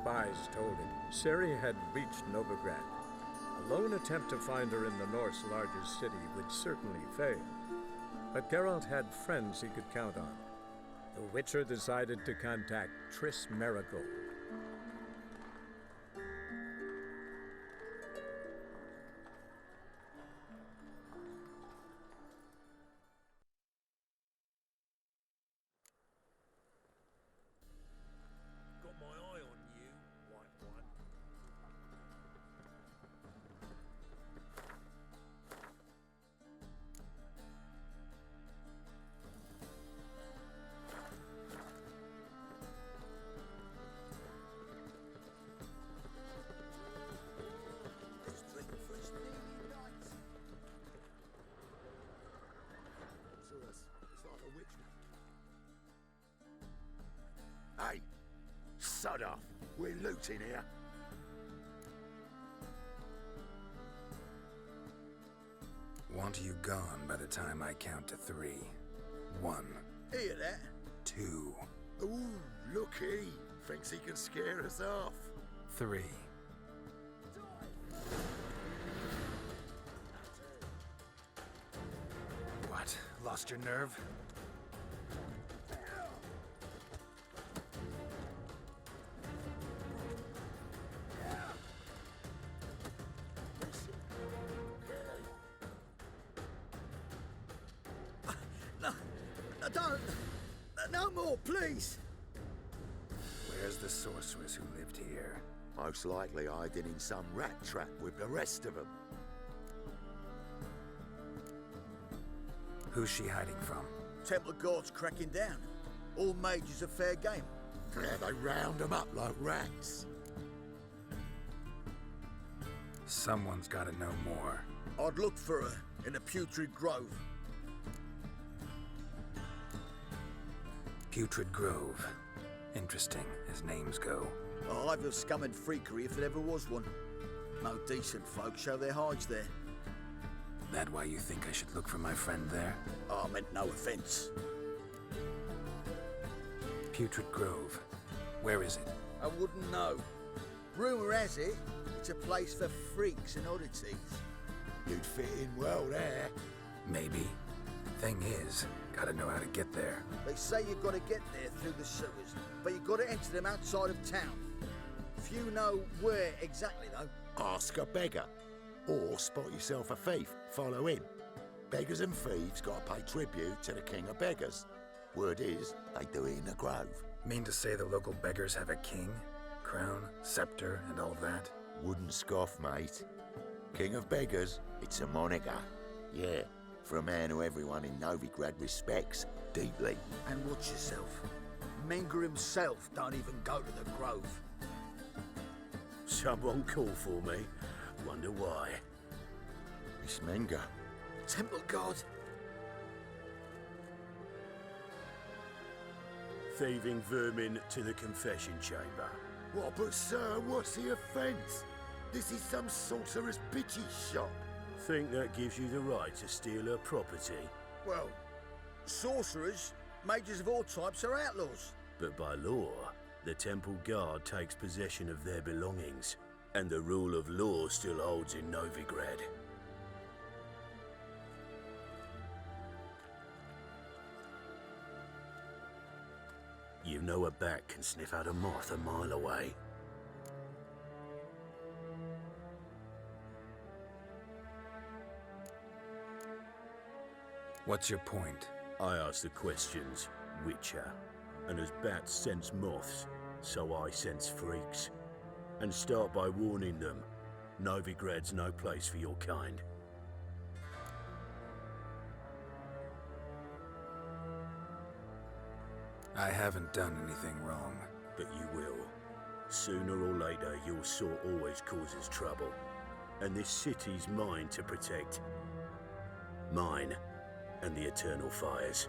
spies told him, Ciri had reached Novigrad. A lone attempt to find her in the North's largest city would certainly fail. But Geralt had friends he could count on. The Witcher decided to contact Triss Marigold. Got my eye on you, white one. Triss, it's like a witch. Hey! Sod off! We're looting here. Want you gone by the time I count to 3. 1. Hear that? 2. Ooh, looky! Thinks he can scare us off. 3. What? Lost your nerve? No more, please! Where's the sorceress who lived here? Most likely hiding in some rat trap with the rest of them. Who's she hiding from? Templar Guard's cracking down. All mages are fair game. Yeah, they round them up like rats. Someone's gotta know more. I'd look for her in the Putrid Grove. Putrid Grove. Interesting, as names go. A hive of scum and freakery if there ever was one. No decent folk show their hides there. That why you think I should look for my friend there? I meant no offence. Putrid Grove. Where is it? I wouldn't know. Rumour has it, it's a place for freaks and oddities. You'd fit in well there. Maybe. Thing is, gotta know how to get there. They say you've got to get there through the sewers, but you've got to enter them outside of town. Few know where exactly, though. Ask a beggar. Or spot yourself a thief. Follow him. Beggars and thieves got to pay tribute to the king of beggars. Word is, they do it in the grove. Mean to say the local beggars have a king, crown, scepter, and all that? Wouldn't scoff, mate. King of beggars, it's a moniker. Yeah, for a man who everyone in Novigrad respects deeply. And watch yourself. Menga himself don't even go to the grove. Someone call for me. Wonder why. It's Menga. Temple God. Thieving vermin to the confession chamber. What, but sir, what's the offence? This is some sorcerer's bitchy shop. Think that gives you the right to steal her property? Well, sorcerers, mages of all types are outlaws. But by law, the temple guard takes possession of their belongings, and the rule of law still holds in Novigrad. You know a bat can sniff out a moth a mile away. What's your point? I ask the questions, Witcher, and as bats sense moths, so I sense freaks. And start by warning them, Novigrad's no place for your kind. I haven't done anything wrong. But you will. Sooner or later, your sort always causes trouble. And this city's mine to protect. Mine and the eternal fires.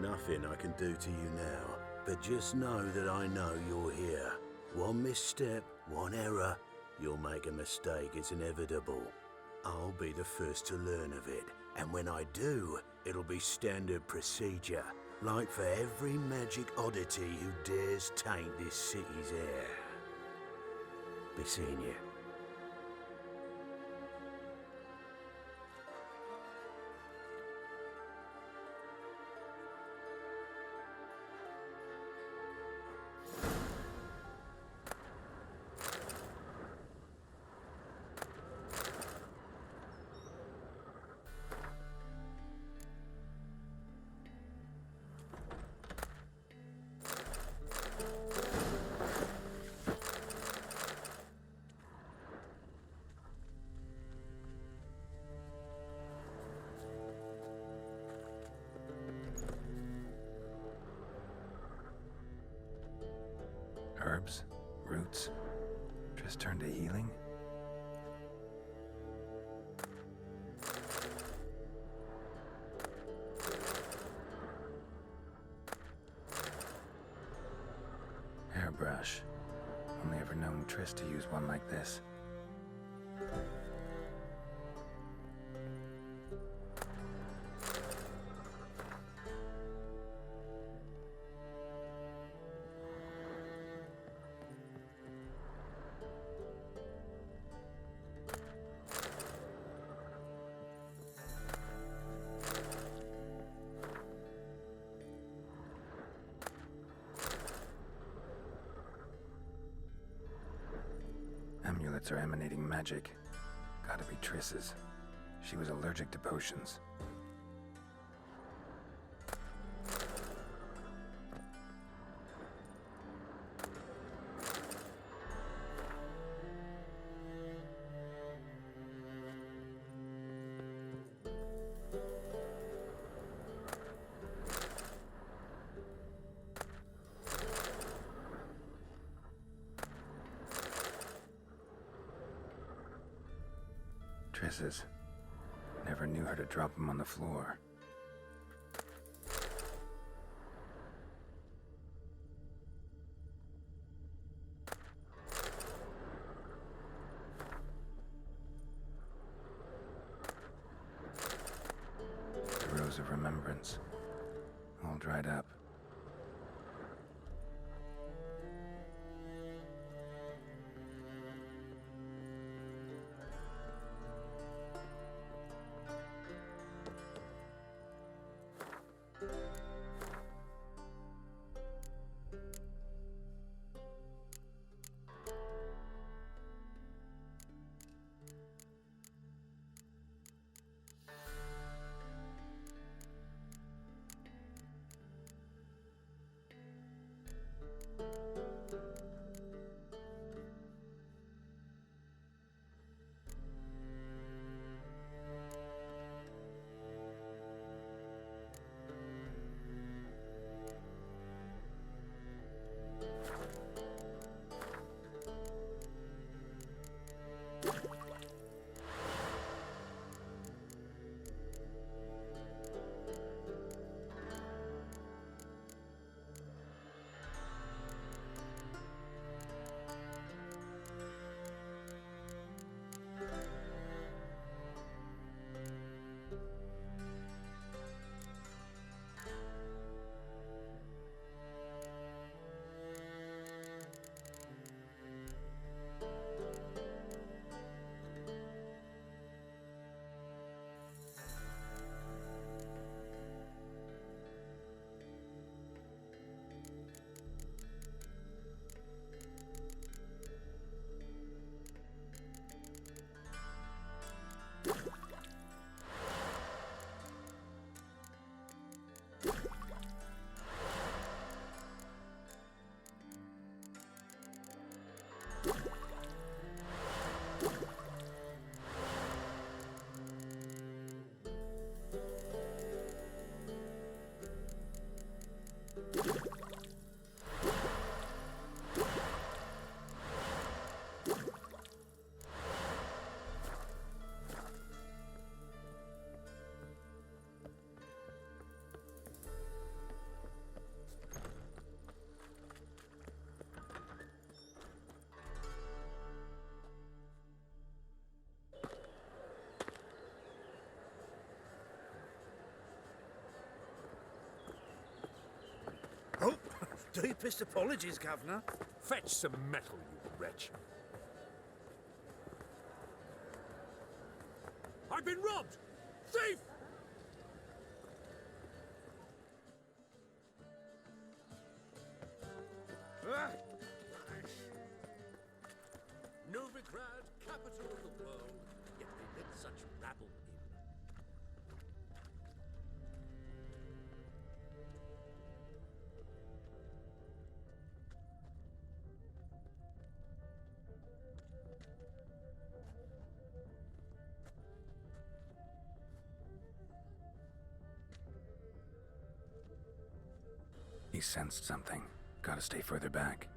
Nothing I can do to you now, but just know that I know you're here. One misstep, one error, you'll make a mistake, it's inevitable. I'll be the first to learn of it, and when I do, it'll be standard procedure, like for every magic oddity who dares taint this city's air. Be seeing you. Herbs? Roots? Triss turned to healing? Hairbrush. Only ever known Triss to use one like this. Amulets are emanating magic. Gotta be Triss's. She was allergic to potions. Triss's. Never knew her to drop them on the floor. The Rose of Remembrance. All dried up. Deepest apologies, Governor. Fetch some metal, you wretch. I've been robbed! Thief! Novigrad, capital of the world, yet they let such rabble in. He sensed something. Gotta stay further back.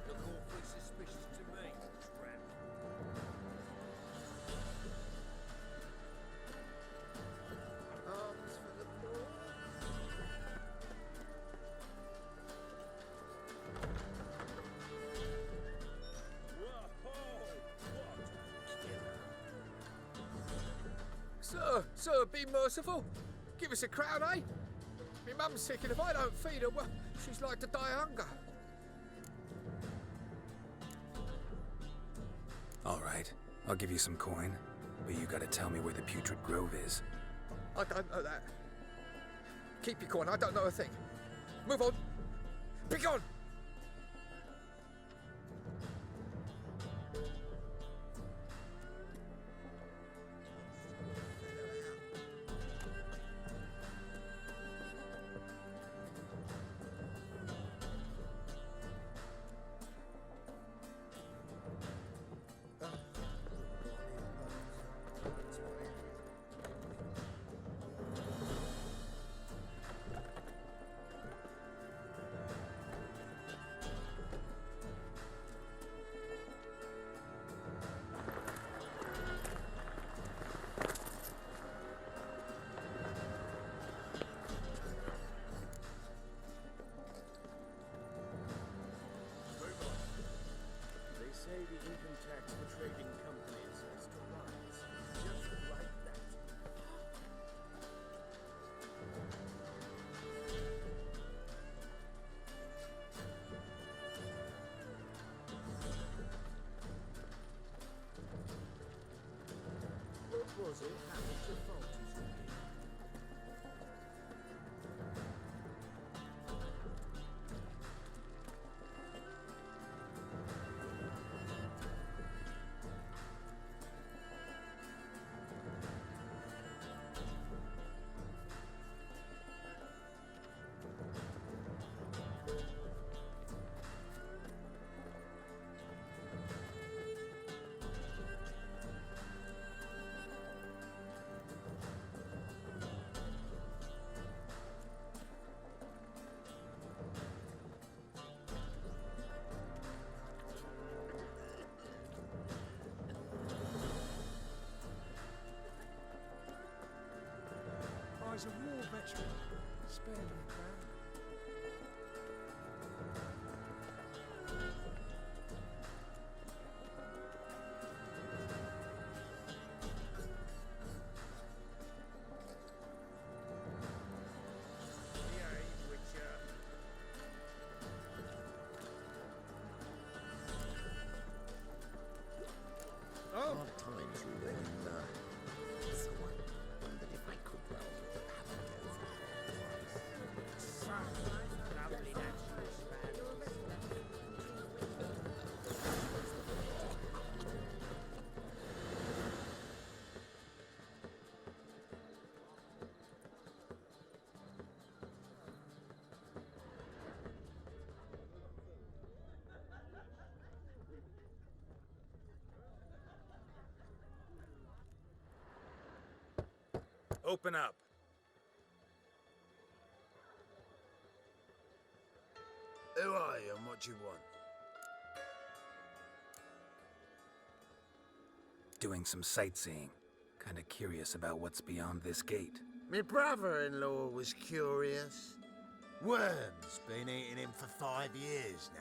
Look awfully suspicious to me, tramp. Arms for the poor. Sir, be merciful. Give us a crown, eh? My mum's sick, and if I don't feed her, well, she's like to die of hunger. All right, I'll give you some coin, but you gotta tell me where the Putrid Grove is. I don't know that. Keep your coin, I don't know a thing. Move on. Be gone! They say the income tax for trading companies has to rise. Just like that. What was it happened to faulty to me? I was a war veteran. Spared him a crown. Hard times rule in so I wondered if I could well have a go Open up. Who are you and what do you want? Doing some sightseeing. Kinda curious about what's beyond this gate. My brother-in-law was curious. Worms been eating him for 5 years now.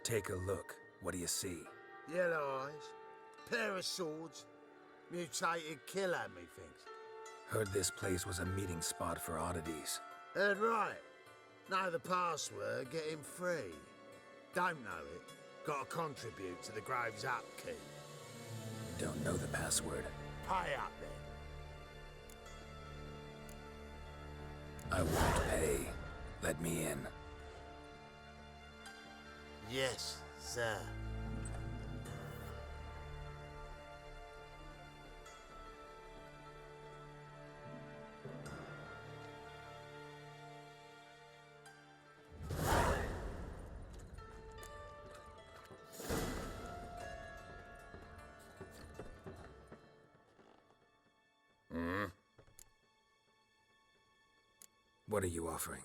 Take a look. What do you see? Yellow eyes, pair of swords, Mutated killer, methinks. Heard this place was a meeting spot for oddities. Heard right. Know the password, get him free. Don't know it, gotta contribute to the Grave's upkeep. Don't know the password. Pay up then. I won't pay. Let me in. Yes, sir. What are you offering?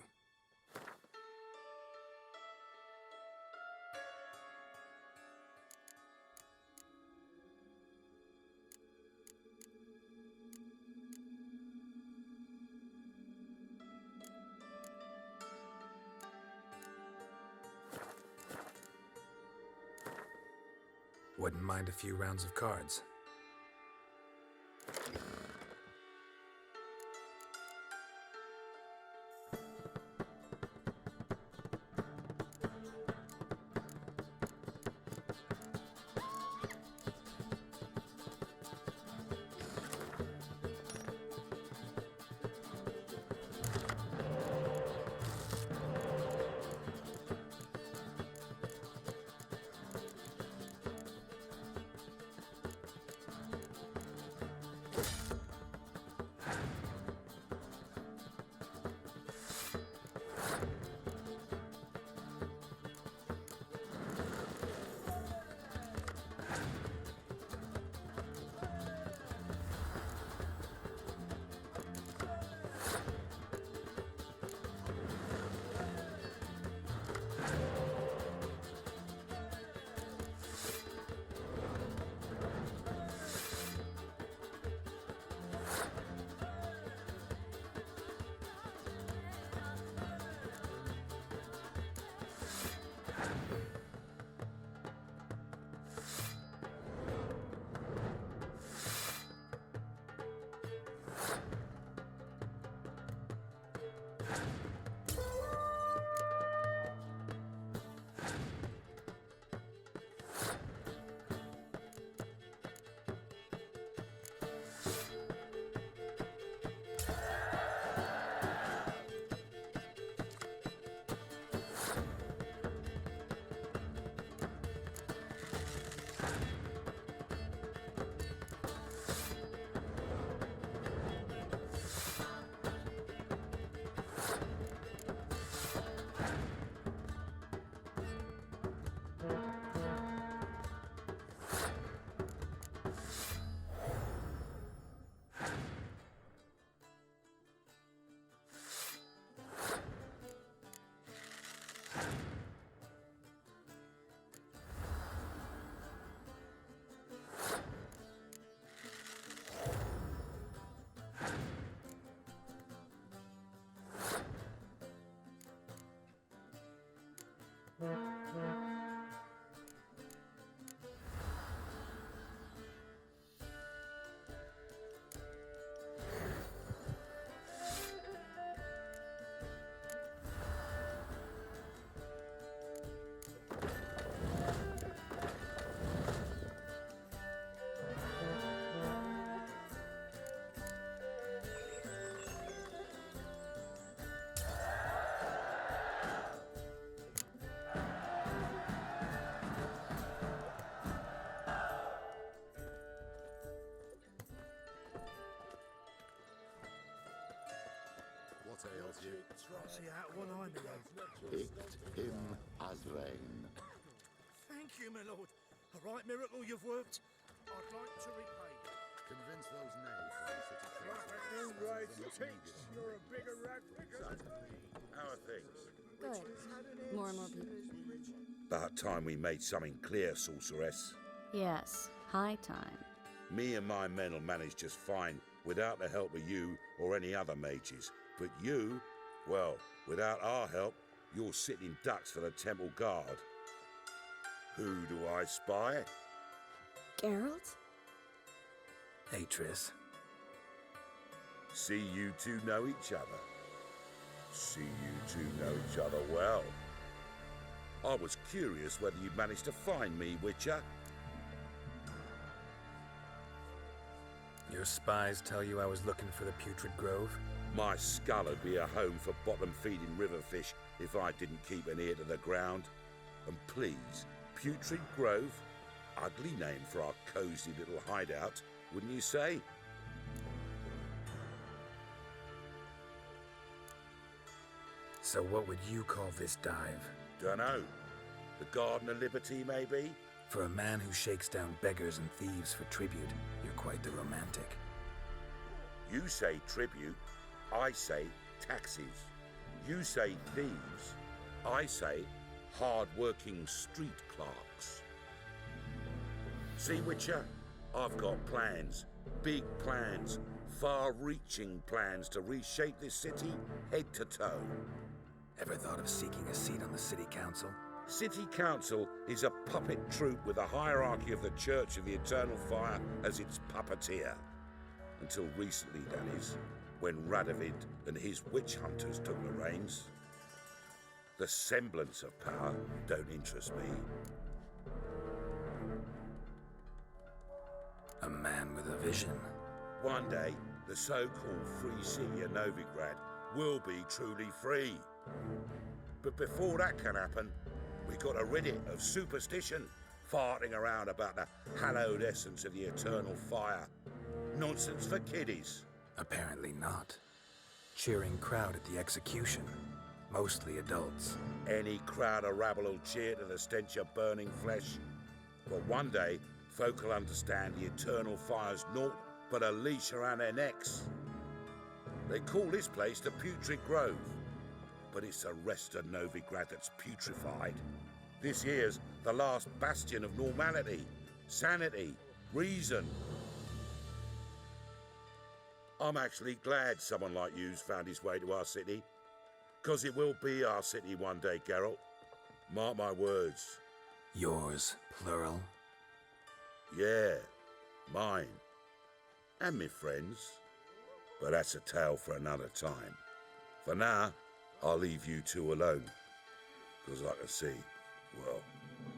Wouldn't mind a few rounds of cards. See out one eye, my lord. Picked him as rain. Thank you, my lord. A right miracle you've worked. I'd like to repay you. Convince those knaves of the city. You're a bigger rat picker. How are things? Good. More and more people. About time we made something clear, sorceress. Yes, high time. Me and my men will manage just fine without the help of you or any other mages. But you, well, without our help, you're sitting ducks for the temple guard. Who do I spy? Geralt? Hey, Triss. See you two know each other. See you two know each other well. I was curious whether you'd managed to find me, Witcher. Your spies tell you I was looking for the Putrid Grove? My skull would be a home for bottom-feeding river fish if I didn't keep an ear to the ground. And please, Putrid Grove? Ugly name for our cosy little hideout, wouldn't you say? So what would you call this dive? Dunno. The Garden of Liberty, maybe? For a man who shakes down beggars and thieves for tribute, you're quite the romantic. You say tribute, I say taxes. You say thieves, I say hard-working street clerks. See, Witcher, I've got plans, big plans, far-reaching plans to reshape this city head to toe. Ever thought of seeking a seat on the city council? City Council is a puppet troupe with a hierarchy of the Church of the Eternal Fire as its puppeteer. Until recently, that is, when Radovid and his witch hunters took the reins. The semblance of power don't interest me. A man with a vision. One day, the so-called free city of Novigrad will be truly free. But before that can happen, we got to rid it of superstition, farting around about the hallowed essence of the eternal fire. Nonsense for kiddies. Apparently not. Cheering crowd at the execution. Mostly adults. Any crowd of rabble will cheer to the stench of burning flesh. But one day, folk will understand the eternal fire's naught but a leash around their necks. They call this place the Putrid Grove, but it's the rest of Novigrad that's putrefied. This here's the last bastion of normality, sanity, reason. I'm actually glad someone like you's found his way to our city, because it will be our city one day, Geralt. Mark my words. Yours, plural? Yeah, mine. And me friends. But that's a tale for another time. For now, I'll leave you two alone. Because I can see, well,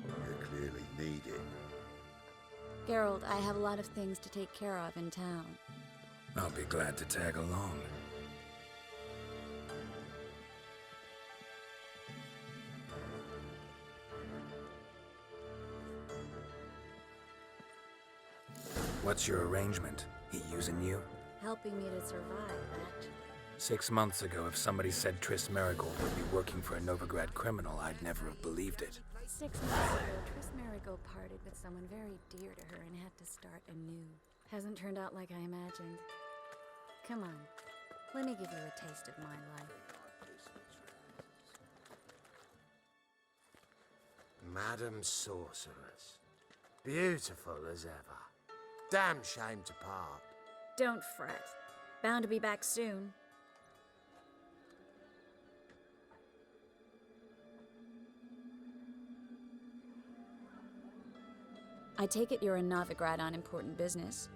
you clearly need it. Geralt, I have a lot of things to take care of in town. I'll be glad to tag along. What's your arrangement? He using you? Helping me to survive, actually. 6 months ago, if somebody said Triss Marigold would be working for a Novigrad criminal, I'd never have believed it. 6 months ago, Triss Marigold parted with someone very dear to her and had to start anew. Hasn't turned out like I imagined. Come on, let me give you a taste of my life. Madam Sorceress. Beautiful as ever. Damn shame to part. Don't fret. Bound to be back soon. I take it you're in Novigrad on important business.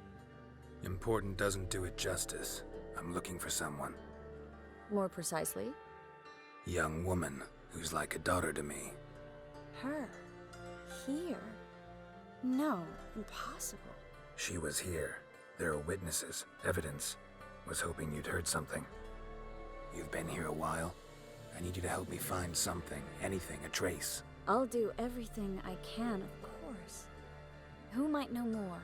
Important doesn't do it justice. I'm looking for someone. More precisely? Young woman who's like a daughter to me. Her? Here? No, impossible. She was here. There are witnesses, evidence. Was hoping you'd heard something. You've been here a while. I need you to help me find something, anything, a trace. I'll do everything I can, of course. Who might know more?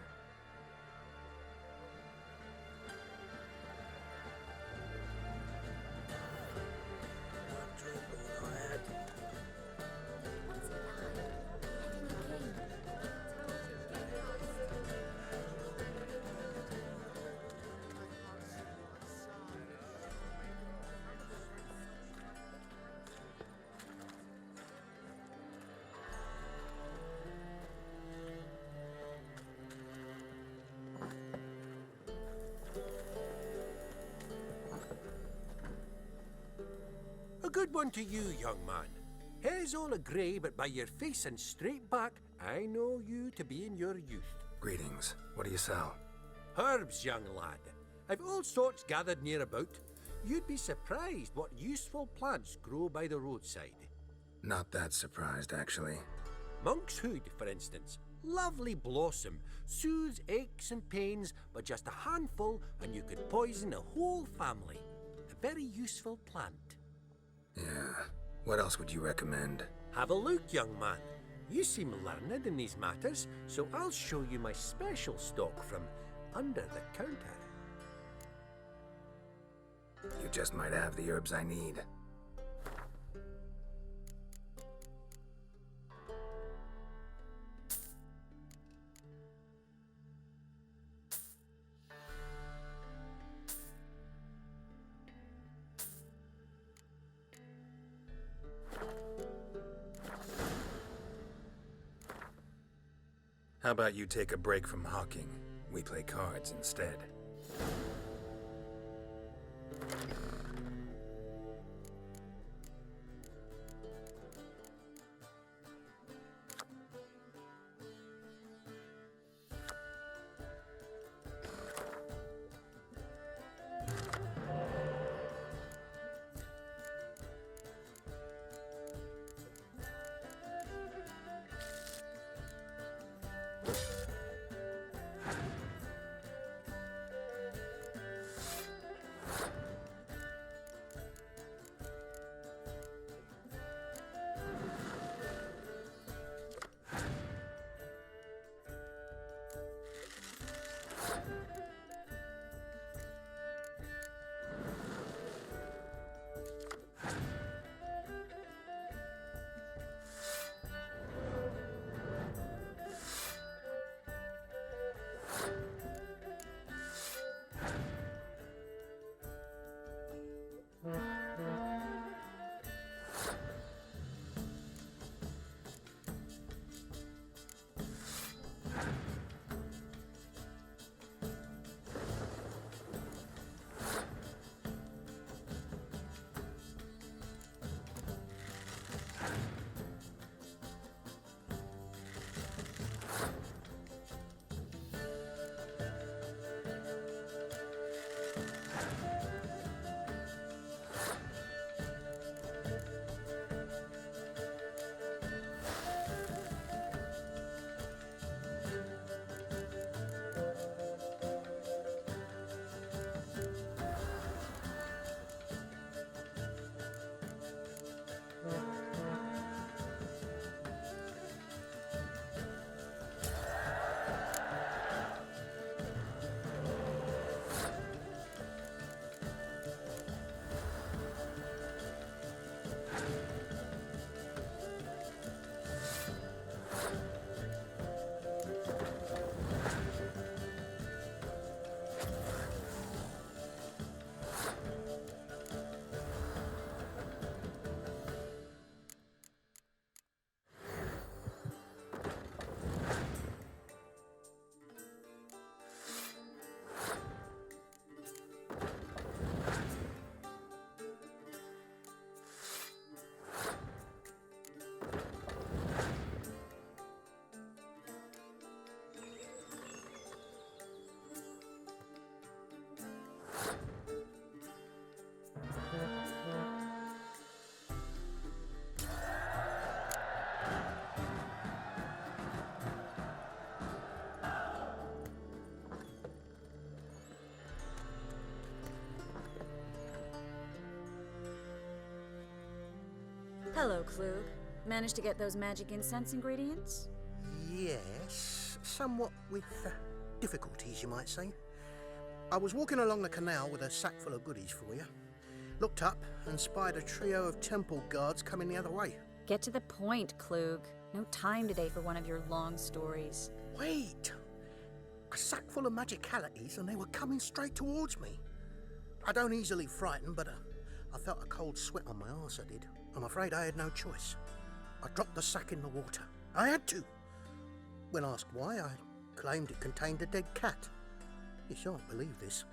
A good one to you, young man. Hair's all a grey, but by your face and straight back, I know you to be in your youth. Greetings. What do you sell? Herbs, young lad. I've all sorts gathered near about. You'd be surprised what useful plants grow by the roadside. Not that surprised, actually. Monk's hood, for instance. Lovely blossom. Soothes aches and pains, but just a handful and you could poison a whole family. A very useful plant. Yeah. What else would you recommend? Have a look, young man. You seem learned in these matters, so I'll show you my special stock from under the counter. You just might have the herbs I need. How about you take a break from hawking? We play cards instead. Hello, Klug. Managed to get those magic incense ingredients? Yes, somewhat with difficulties, you might say. I was walking along the canal with a sack full of goodies for you. Looked up and spied a trio of temple guards coming the other way. Get to the point, Klug. No time today for one of your long stories. Wait! A sack full of magicalities and they were coming straight towards me. I don't easily frighten, but I felt a cold sweat on my arse, I did. I'm afraid I had no choice. I dropped the sack in the water. I had to. When asked why, I claimed it contained a dead cat. You shan't believe this,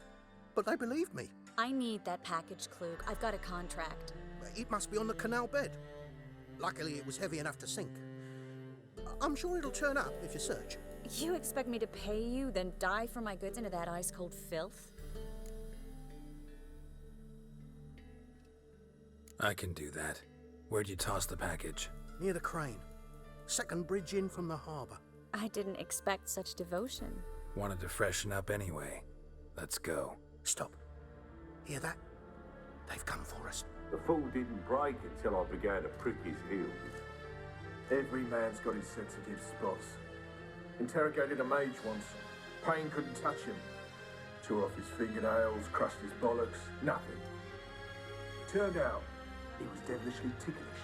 but they believed me. I need that package, Klug. I've got a contract. It must be on the canal bed. Luckily, it was heavy enough to sink. I'm sure it'll turn up if you search. You expect me to pay you, then dive for my goods into that ice-cold filth? I can do that. Where'd you toss the package? Near the crane. Second bridge in from the harbour. I didn't expect such devotion. Wanted to freshen up anyway. Let's go. Stop. Hear that? They've come for us. The fall didn't break until I began to prick his heels. Every man's got his sensitive spots. Interrogated a mage once. Pain couldn't touch him. Tore off his fingernails, crushed his bollocks, nothing. Turned out, he was devilishly ticklish.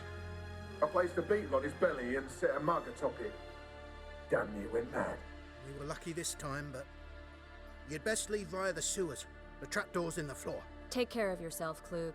I placed a beetle on his belly and set a mug atop it. Damn near went mad. We were lucky this time, but you'd best leave via the sewers. The trapdoor's in the floor. Take care of yourself, Klug.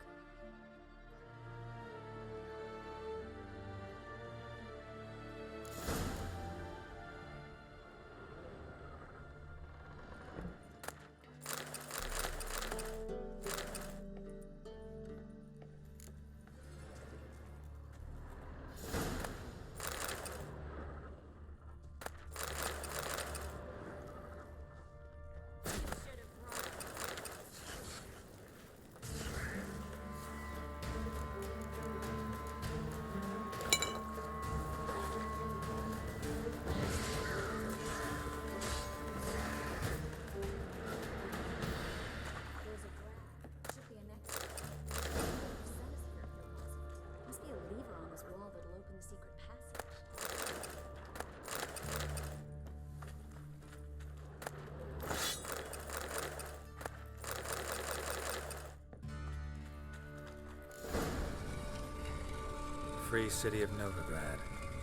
Free City of Novigrad.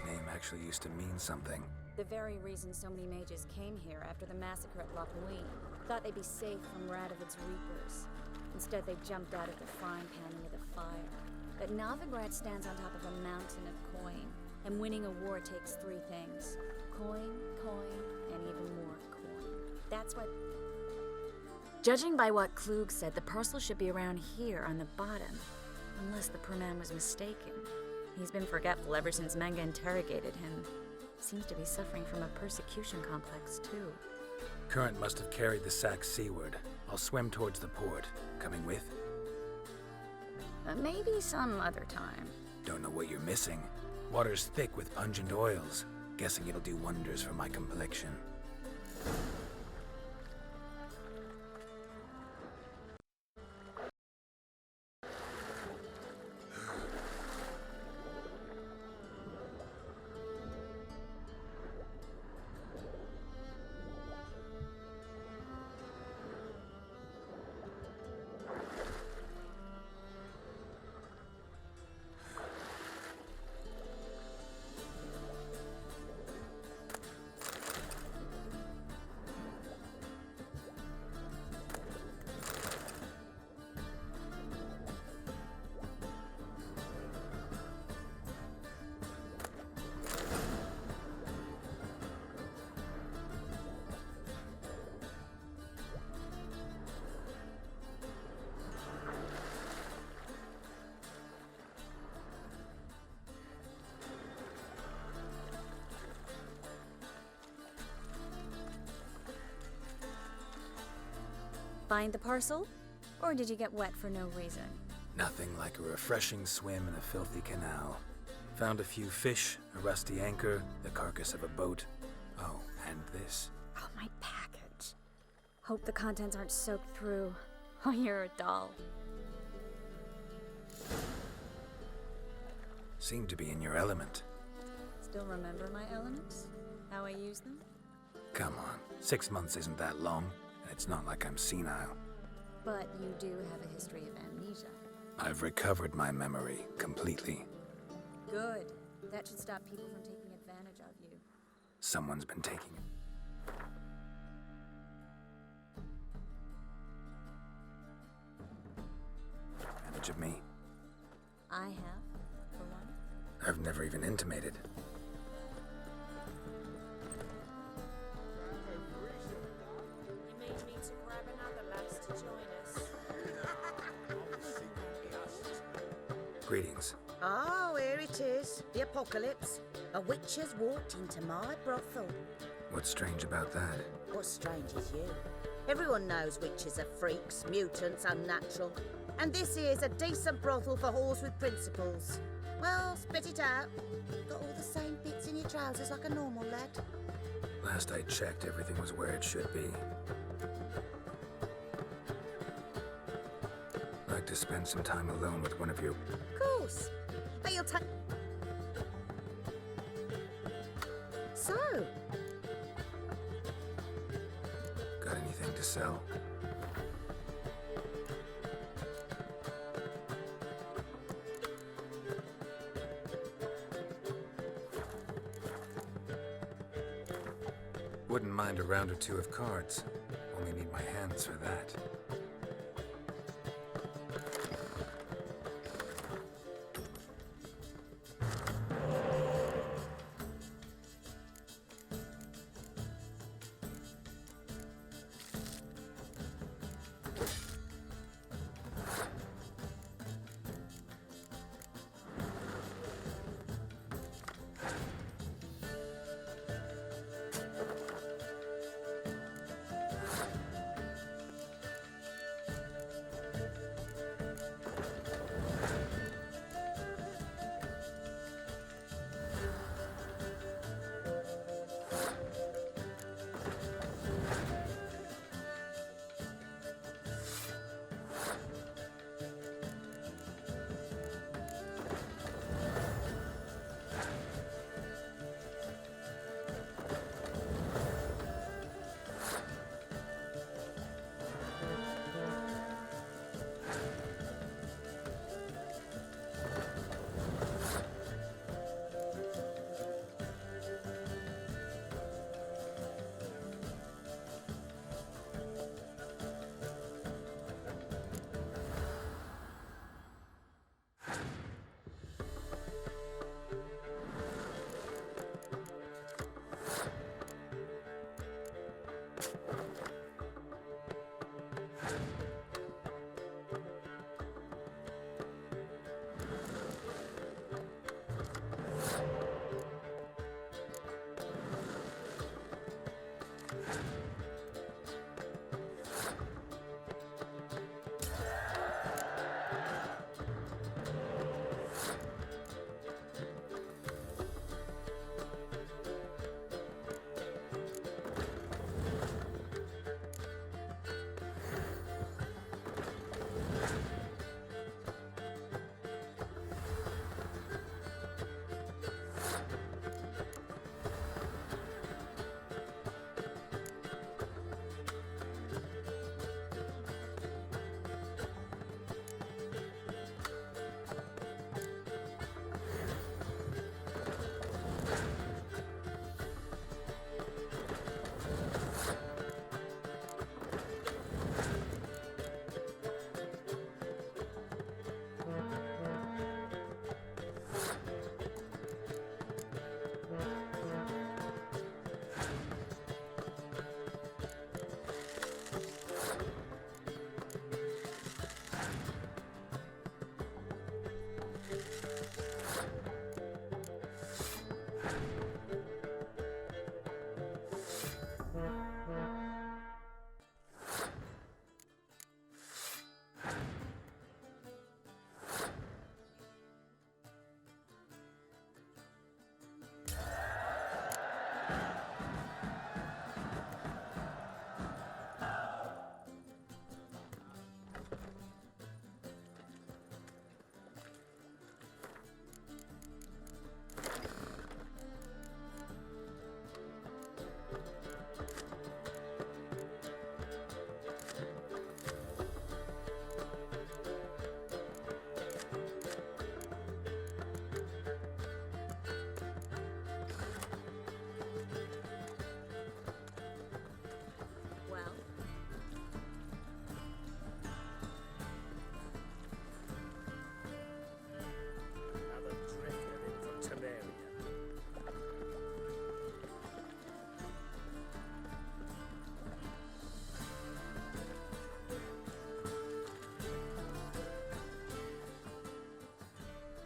Name actually used to mean something. The very reason so many mages came here after the massacre at La Pluie. Thought they'd be safe from Radovid's reapers. Instead, they jumped out of the frying pan into the fire. But Novigrad stands on top of a mountain of coin. And winning a war takes three things. Coin, coin, and even more coin. That's what... Judging by what Klug said, the parcel should be around here on the bottom. Unless the poor man was mistaken. He's been forgetful ever since Manga interrogated him. Seems to be suffering from a persecution complex, too. Current must have carried the sack seaward. I'll swim towards the port. Coming with? Maybe some other time. Don't know what you're missing. Water's thick with pungent oils. Guessing it'll do wonders for my complexion. Find the parcel? Or did you get wet for no reason? Nothing like a refreshing swim in a filthy canal. Found a few fish, a rusty anchor, the carcass of a boat. Oh, and this. Oh, my package. Hope the contents aren't soaked through. Oh, you're a doll. Seem to be in your element. Still remember my elements? How I use them? Come on, 6 months isn't that long. It's not like I'm senile. But you do have a history of amnesia. I've recovered my memory completely. Good. That should stop people from taking advantage of you. Someone's been taking it. Advantage of me? I have, for one. I've never even intimated. Greetings. Oh, here it is. The apocalypse. A witch has walked into my brothel. What's strange about that? What's strange is you. Everyone knows witches are freaks, mutants, unnatural. And this here's a decent brothel for whores with principles. Well, spit it out. Got all the same bits in your trousers like a normal lad. Last I checked, everything was where it should be. Like to spend some time alone with one of you. Of course. But you'll take... So? Got anything to sell? Wouldn't mind a round or two of cards. Only need my hands for that.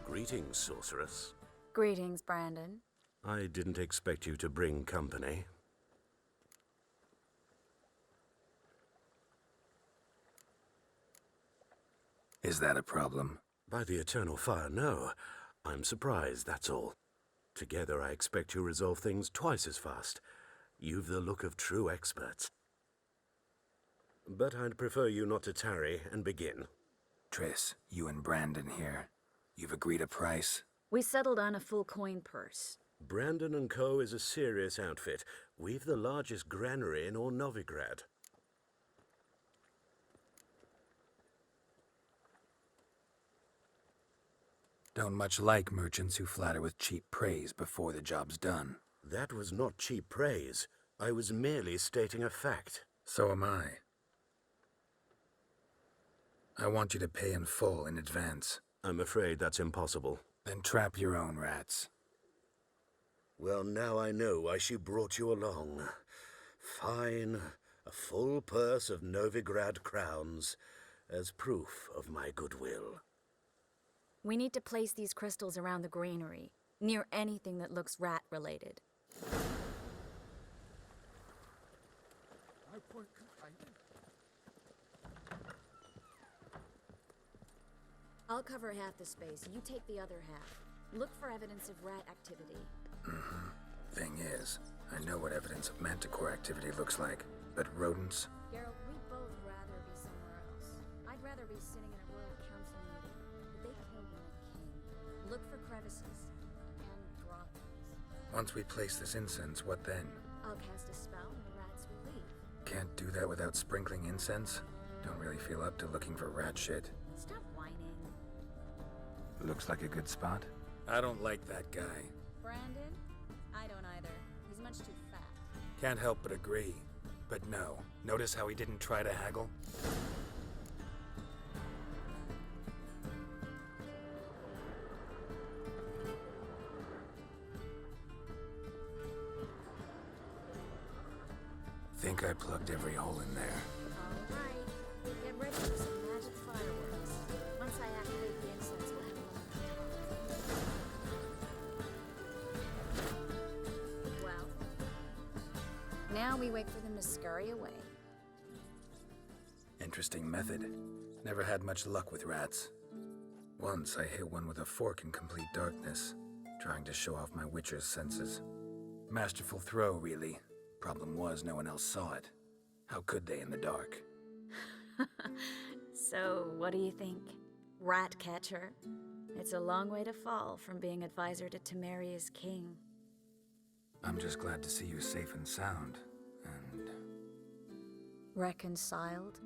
Greetings, sorceress. Greetings, Brandon. I didn't expect you to bring company. Is that a problem? By the eternal fire, no. I'm surprised, that's all. Together I expect you resolve things twice as fast. You've the look of true experts. But I'd prefer you not to tarry and begin. Triss, you and Brandon here. You've agreed a price? We settled on a full coin purse. Brandon & Co. is a serious outfit. We've the largest granary in all Novigrad. Don't much like merchants who flatter with cheap praise before the job's done. That was not cheap praise. I was merely stating a fact. So am I. I want you to pay in full in advance. I'm afraid that's impossible. Then trap your own rats. Well, now I know why she brought you along. Fine. A full purse of Novigrad crowns as proof of my goodwill. We need to place these crystals around the granary, near anything that looks rat-related. No point complaining. I'll cover half the space, you take the other half. Look for evidence of rat activity. Thing is, I know what evidence of manticore activity looks like, but rodents? Geralt, we'd both rather be somewhere else. I'd rather be sitting in a royal council meeting. But they killed my king. Look for crevices and droppings. Once we place this incense, what then? I'll cast a spell and the rats will leave. Can't do that without sprinkling incense? Don't really feel up to looking for rat shit. Stop whining. Looks like a good spot. I don't like that guy. Brandon? I don't either. He's much too fat. Can't help but agree. But no. Notice how he didn't try to haggle? Think I plugged every hole in there. All right. Get ready for some magic fireworks. Once I activate the incense, we'll have a moment. Well, now we wait for them to scurry away. Interesting method. Never had much luck with rats. Once I hit one with a fork in complete darkness, trying to show off my witcher's senses. Masterful throw, really. Problem was, no one else saw it. How could they in the dark? So, what do you think? Rat catcher? It's a long way to fall from being advisor to Temeria's king. I'm just glad to see you safe and sound, and... Reconciled?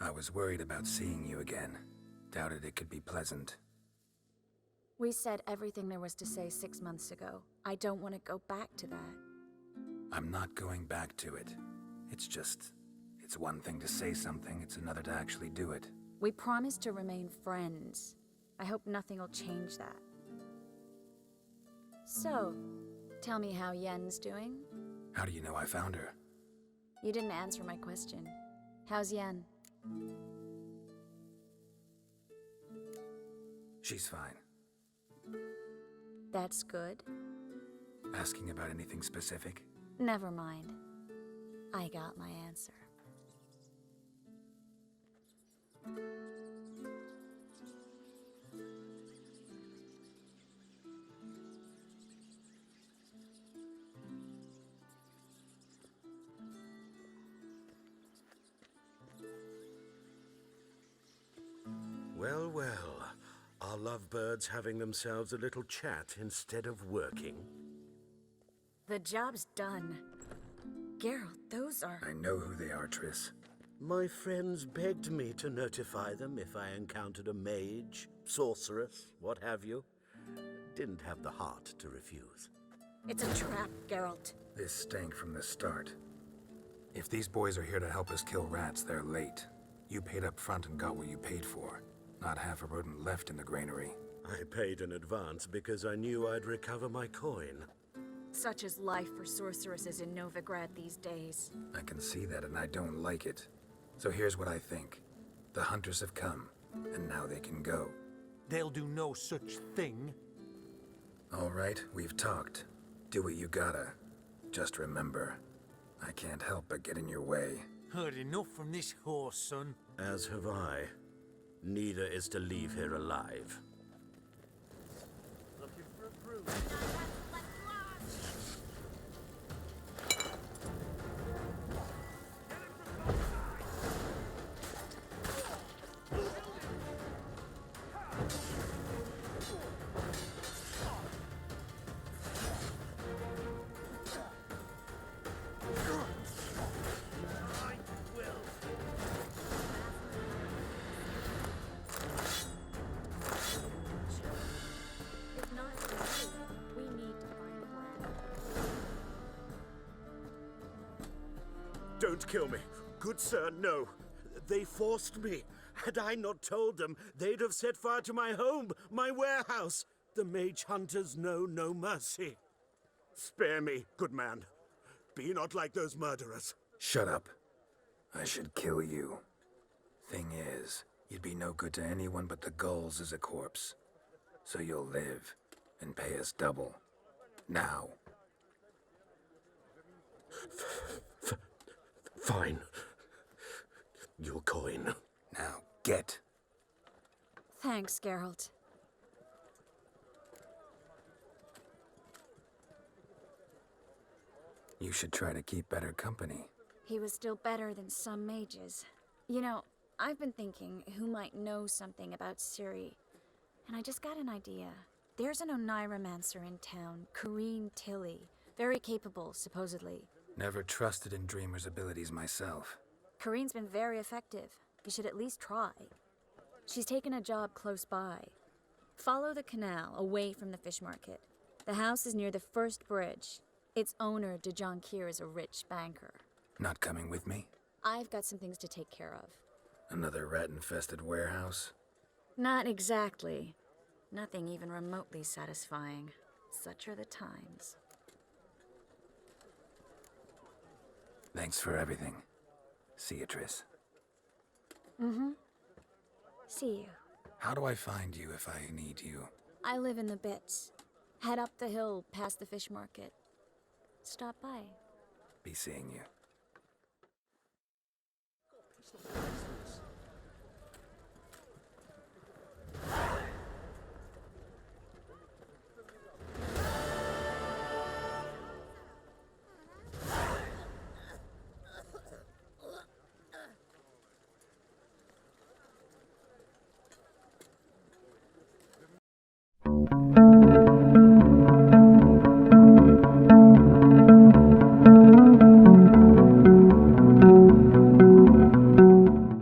I was worried about seeing you again. Doubted it could be pleasant. We said everything there was to say 6 months ago. I don't want to go back to that. I'm not going back to it. It's one thing to say something, it's another to actually do it. We promised to remain friends. I hope nothing will change that. So, tell me how Yen's doing? How do you know I found her? You didn't answer my question. How's Yen? She's fine. That's good. Asking about anything specific? Never mind. I got my answer. Well, well. Are lovebirds having themselves a little chat instead of working? The job's done. Geralt, those are... I know who they are, Triss. My friends begged me to notify them if I encountered a mage, sorceress, what have you. Didn't have the heart to refuse. It's a trap, Geralt. This stank from the start. If these boys are here to help us kill rats, they're late. You paid up front and got what you paid for. Not half a rodent left in the granary. I paid in advance because I knew I'd recover my coin. Such is life for sorceresses in Novigrad these days. I can see that, and I don't like it. So here's what I think. The hunters have come, and now they can go. They'll do no such thing. All right, we've talked. Do what you gotta. Just remember, I can't help but get in your way. Heard enough from this horse, son. As have I. Neither is to leave here alive. Looking for a brew. Don't kill me. Good sir, no. They forced me. Had I not told them, they'd have set fire to my home, my warehouse. The mage hunters know no mercy. Spare me, good man. Be not like those murderers. Shut up. I should kill you. Thing is, you'd be no good to anyone but the gulls as a corpse. So you'll live and pay us double. Now. Fine. Your coin. Now, get. Thanks, Geralt. You should try to keep better company. He was still better than some mages. You know, I've been thinking who might know something about Ciri. And I just got an idea. There's an Oneiromancer in town, Corrine Tilly. Very capable, supposedly. Never trusted in Dreamer's abilities myself. Corrine's been very effective. You should at least try. She's taken a job close by. Follow the canal, away from the fish market. The house is near the first bridge. Its owner, Dejan Kier, is a rich banker. Not coming with me? I've got some things to take care of. Another rat-infested warehouse? Not exactly. Nothing even remotely satisfying. Such are the times. Thanks for everything. See you, Triss. Mm-hmm. See you. How do I find you if I need you? I live in the Bits. Head up the hill past the fish market. Stop by. Be seeing you.